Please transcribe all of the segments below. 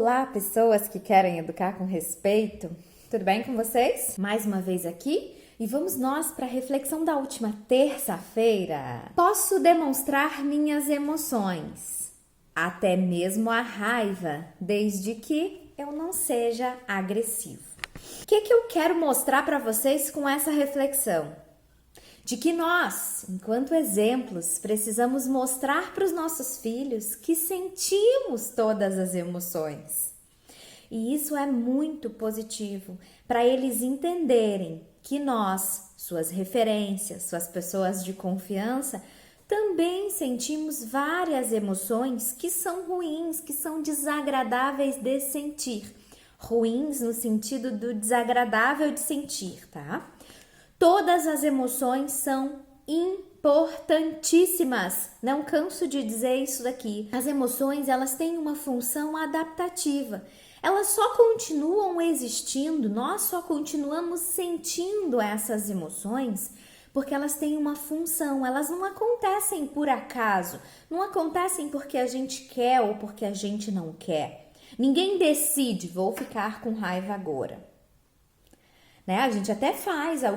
Olá, pessoas que querem educar com respeito. Tudo bem com vocês? Mais uma vez aqui e vamos nós para a reflexão da última terça-feira. Posso demonstrar minhas emoções, até mesmo a raiva, desde que eu não seja agressivo. O que eu quero mostrar para vocês com essa reflexão? De que nós, enquanto exemplos, precisamos mostrar para os nossos filhos que sentimos todas as emoções. E isso é muito positivo para eles entenderem que nós, suas referências, suas pessoas de confiança, também sentimos várias emoções que são ruins, que são desagradáveis de sentir. Ruins no sentido do desagradável de sentir, tá? Todas as emoções são importantíssimas. Não canso de dizer isso daqui. As emoções, elas têm uma função adaptativa. Elas só continuam existindo, nós só continuamos sentindo essas emoções porque elas têm uma função. Elas não acontecem por acaso, não acontecem porque a gente quer ou porque a gente não quer. Ninguém decide, vou ficar com raiva agora. Né? A gente até faz a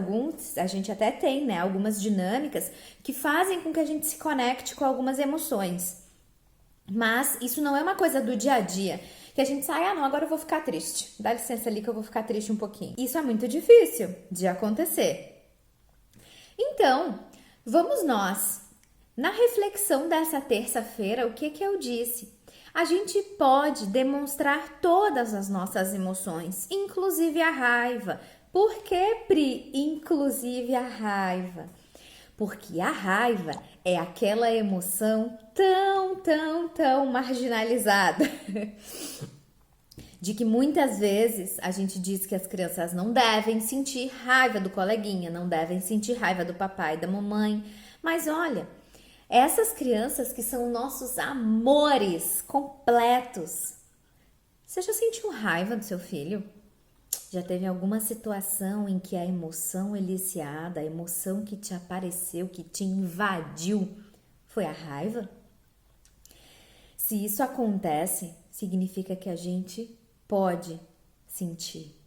gente até tem, né, algumas dinâmicas que fazem com que a gente se conecte com algumas emoções. Mas isso não é uma coisa do dia a dia, que a gente sai, não, agora eu vou ficar triste. Dá licença ali que eu vou ficar triste um pouquinho. Isso é muito difícil de acontecer. Então, vamos nós, na reflexão dessa terça-feira, o que eu disse? A gente pode demonstrar todas as nossas emoções, inclusive a raiva. Por que, Pri, inclusive a raiva? Porque a raiva é aquela emoção tão marginalizada de que muitas vezes a gente diz que as crianças não devem sentir raiva do coleguinha, não devem sentir raiva do papai, da mamãe. Mas olha, essas crianças que são nossos amores completos. Você já sentiu raiva do seu filho? Já teve alguma situação em que a emoção eliciada, a emoção que te apareceu, que te invadiu, foi a raiva? Se isso acontece, significa que a gente pode sentir.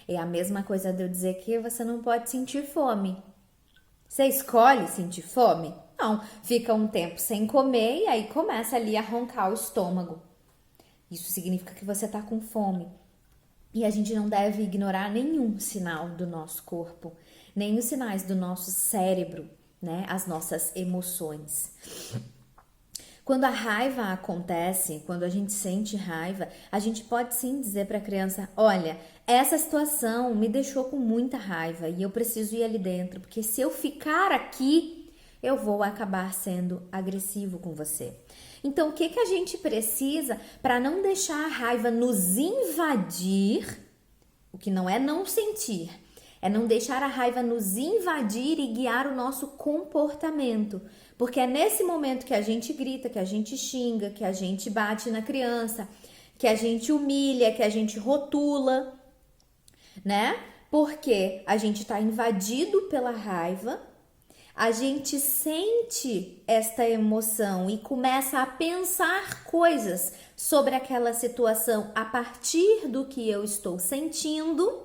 É a mesma coisa de eu dizer que você não pode sentir fome. Você escolhe sentir fome? Não, fica um tempo sem comer e aí começa ali a roncar o estômago. Isso significa que você está com fome. E a gente não deve ignorar nenhum sinal do nosso corpo, nem os sinais do nosso cérebro, né? As nossas emoções. Quando a raiva acontece, quando a gente sente raiva, a gente pode sim dizer para a criança, olha, essa situação me deixou com muita raiva e eu preciso ir ali dentro, porque se eu ficar aqui, eu vou acabar sendo agressivo com você. Então, o que a gente precisa para não deixar a raiva nos invadir? O que não é não sentir, é não deixar a raiva nos invadir e guiar o nosso comportamento. Porque é nesse momento que a gente grita, que a gente xinga, que a gente bate na criança, que a gente humilha, que a gente rotula, né? Porque a gente está invadido pela raiva. A gente sente esta emoção e começa a pensar coisas sobre aquela situação a partir do que eu estou sentindo.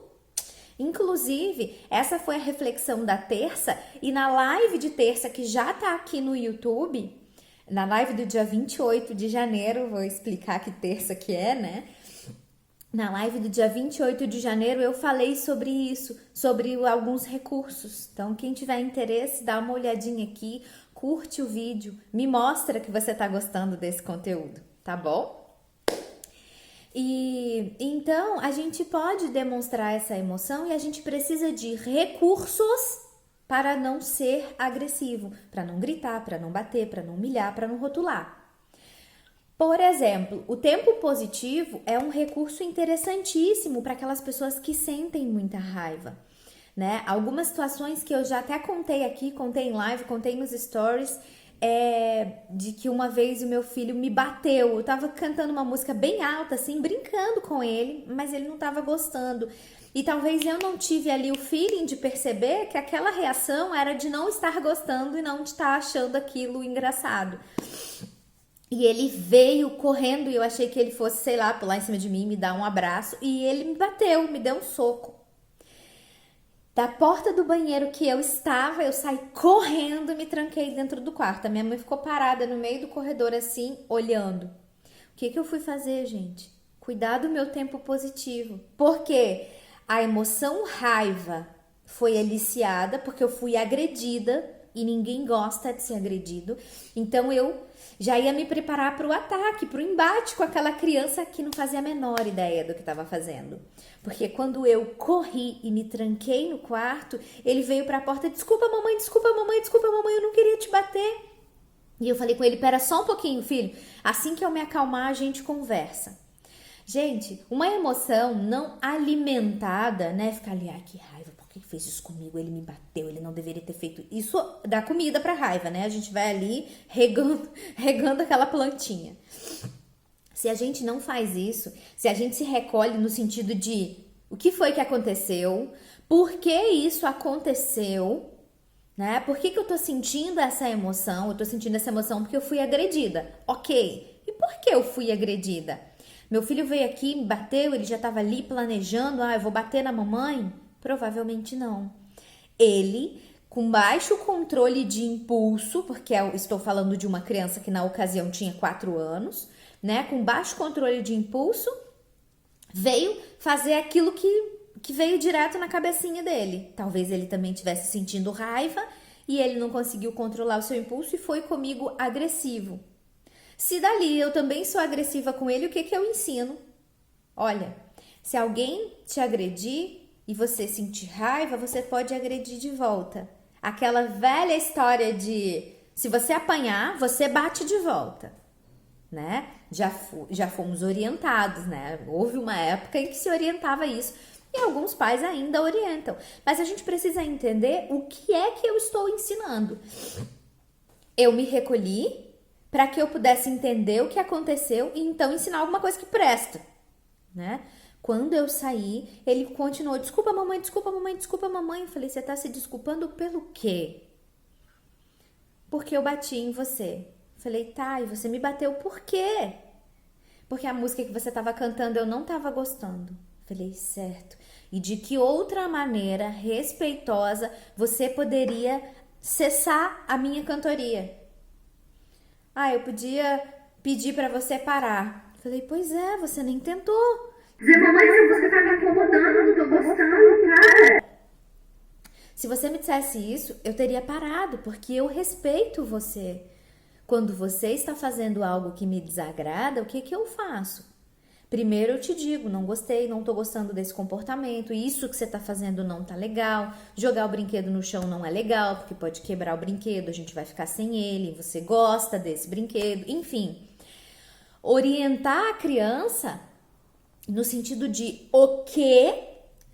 Inclusive, essa foi a reflexão da terça e na live de terça que já tá aqui no YouTube, na live do dia 28 de janeiro, vou explicar que terça que é, né? Na live do dia 28 de janeiro eu falei sobre isso, sobre alguns recursos. Então, quem tiver interesse, dá uma olhadinha aqui, curte o vídeo, me mostra que você tá gostando desse conteúdo, tá bom? E então, a gente pode demonstrar essa emoção e a gente precisa de recursos para não ser agressivo, para não gritar, para não bater, para não humilhar, para não rotular. Por exemplo, o tempo positivo é um recurso interessantíssimo para aquelas pessoas que sentem muita raiva, né? Algumas situações que eu já até contei aqui, contei em live, contei nos stories, de que uma vez o meu filho me bateu. Eu tava cantando uma música bem alta, assim, brincando com ele, mas ele não tava gostando. E talvez eu não tive ali o feeling de perceber que aquela reação era de não estar gostando e não de estar achando aquilo engraçado. E ele veio correndo e eu achei que ele fosse, sei lá, pular em cima de mim, me dar um abraço. E ele me bateu, me deu um soco. Da porta do banheiro que eu estava, eu saí correndo e me tranquei dentro do quarto. A minha mãe ficou parada no meio do corredor assim, olhando. O que eu fui fazer, gente? Cuidar do meu tempo positivo. Porque a emoção raiva foi aliciada, porque eu fui agredida e ninguém gosta de ser agredido. Então eu já ia me preparar para o ataque, para o embate com aquela criança que não fazia a menor ideia do que estava fazendo. Porque quando eu corri e me tranquei no quarto, ele veio para a porta: desculpa mamãe, desculpa mamãe, desculpa mamãe, eu não queria te bater. E eu falei com ele: pera só um pouquinho, filho, assim que eu me acalmar a gente conversa. Gente, uma emoção não alimentada, né? Ficar ali, ai que raiva, por que fez isso comigo? Ele me bateu, ele não deveria ter feito isso. Dá comida pra raiva, né? A gente vai ali regando aquela plantinha. Se a gente não faz isso, se a gente se recolhe no sentido de o que foi que aconteceu, por que isso aconteceu, né? Por que eu tô sentindo essa emoção? Eu tô sentindo essa emoção porque eu fui agredida. Ok, e por que eu fui agredida? Meu filho veio aqui, me bateu, ele já estava ali planejando, eu vou bater na mamãe? Provavelmente não. Ele, com baixo controle de impulso, porque eu estou falando de uma criança que na ocasião tinha 4 anos, né? Com baixo controle de impulso, veio fazer aquilo que veio direto na cabecinha dele. Talvez ele também estivesse sentindo raiva e ele não conseguiu controlar o seu impulso e foi comigo agressivo. Se dali eu também sou agressiva com ele, o que eu ensino? Olha, se alguém te agredir e você sentir raiva, você pode agredir de volta. Aquela velha história de se você apanhar, você bate de volta, né? Já fomos orientados, né? Houve uma época em que se orientava isso e alguns pais ainda orientam. Mas a gente precisa entender o que é que eu estou ensinando. Eu me recolhi para que eu pudesse entender o que aconteceu e então ensinar alguma coisa que presta, né? Quando eu saí, ele continuou: desculpa mamãe, desculpa mamãe, desculpa mamãe. Eu falei: você tá se desculpando pelo quê? Porque eu bati em você. Eu falei: tá, e você me bateu por quê? Porque a música que você tava cantando eu não tava gostando. Eu falei: certo. E de que outra maneira respeitosa você poderia cessar a minha cantoria? Eu podia pedir pra você parar. Falei: pois é, você nem tentou. Dizer, mamãe, se você tá me incomodando, eu não tô gostando, para. Se você me dissesse isso, eu teria parado, porque eu respeito você. Quando você está fazendo algo que me desagrada, o que eu faço? Primeiro eu te digo: não gostei, não tô gostando desse comportamento, isso que você tá fazendo não tá legal, jogar o brinquedo no chão não é legal, porque pode quebrar o brinquedo, a gente vai ficar sem ele, você gosta desse brinquedo, enfim. Orientar a criança no sentido de o que,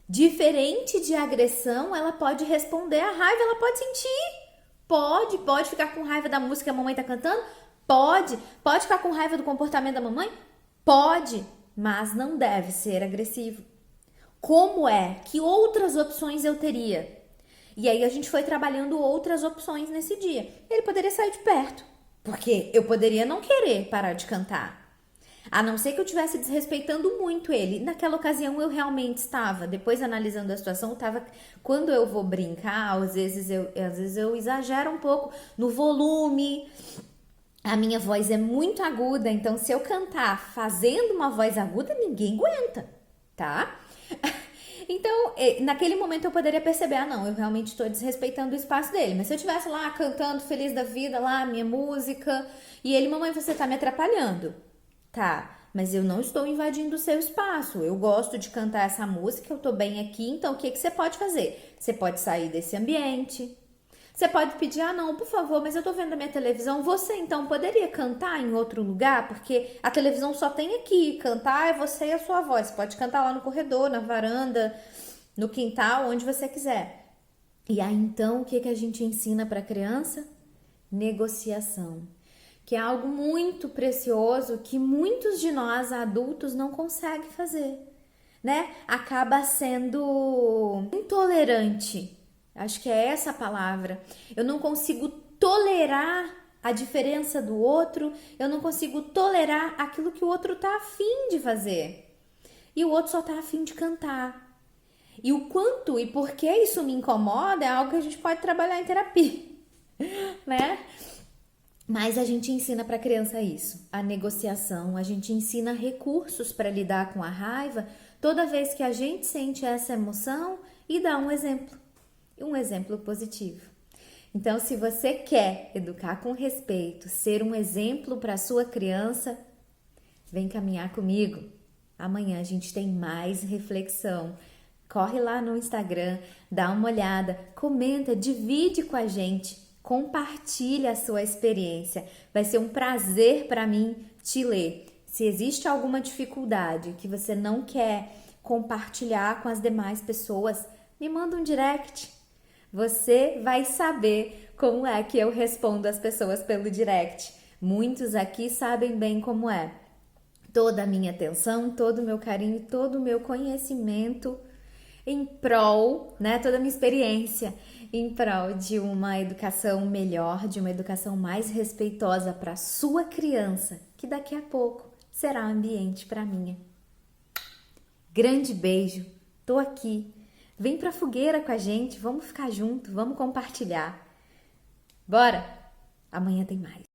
diferente de agressão, ela pode responder à raiva, ela pode sentir. Pode ficar com raiva da música que a mamãe tá cantando? Pode ficar com raiva do comportamento da mamãe? Pode, mas não deve ser agressivo. Como é? Que outras opções eu teria? E aí a gente foi trabalhando outras opções nesse dia. Ele poderia sair de perto, porque eu poderia não querer parar de cantar. A não ser que eu estivesse desrespeitando muito ele. Naquela ocasião eu realmente estava. Depois, analisando a situação, eu estava. Quando eu vou brincar, às vezes eu exagero um pouco no volume. A minha voz é muito aguda, então se eu cantar fazendo uma voz aguda, ninguém aguenta, tá? Então, naquele momento eu poderia perceber: não, eu realmente estou desrespeitando o espaço dele. Mas se eu estivesse lá cantando feliz da vida, lá, minha música, e ele: mamãe, você tá me atrapalhando. Tá, mas eu não estou invadindo o seu espaço. Eu gosto de cantar essa música, eu tô bem aqui, então o que você pode fazer? Você pode sair desse ambiente. Você pode pedir: não, por favor, mas eu tô vendo a minha televisão. Você então poderia cantar em outro lugar? Porque a televisão só tem aqui. Cantar é você e a sua voz. Você pode cantar lá no corredor, na varanda, no quintal, onde você quiser. E aí então o que a gente ensina pra criança? Negociação. Que é algo muito precioso que muitos de nós adultos não conseguem fazer, né? Acaba sendo intolerante. Acho que é essa a palavra. Eu não consigo tolerar a diferença do outro, eu não consigo tolerar aquilo que o outro tá afim de fazer. E o outro só tá afim de cantar. E o quanto e por que isso me incomoda é algo que a gente pode trabalhar em terapia, né? Mas a gente ensina para a criança isso, a negociação, a gente ensina recursos para lidar com a raiva toda vez que a gente sente essa emoção e dá um exemplo positivo. Então, se você quer educar com respeito, ser um exemplo para a sua criança, vem caminhar comigo. Amanhã a gente tem mais reflexão. Corre lá no Instagram, dá uma olhada, comenta, divide com a gente. Compartilhe a sua experiência. Vai ser um prazer para mim te ler. Se existe alguma dificuldade que você não quer compartilhar com as demais pessoas, me manda um direct. Você vai saber como é que eu respondo as pessoas pelo direct. Muitos aqui sabem bem como é. Toda a minha atenção, todo o meu carinho, todo o meu conhecimento em prol, né, toda a minha experiência em prol de uma educação melhor, de uma educação mais respeitosa para a sua criança, que daqui a pouco será ambiente para a minha. Grande beijo, tô aqui. Vem pra fogueira com a gente, vamos ficar junto, vamos compartilhar. Bora? Amanhã tem mais.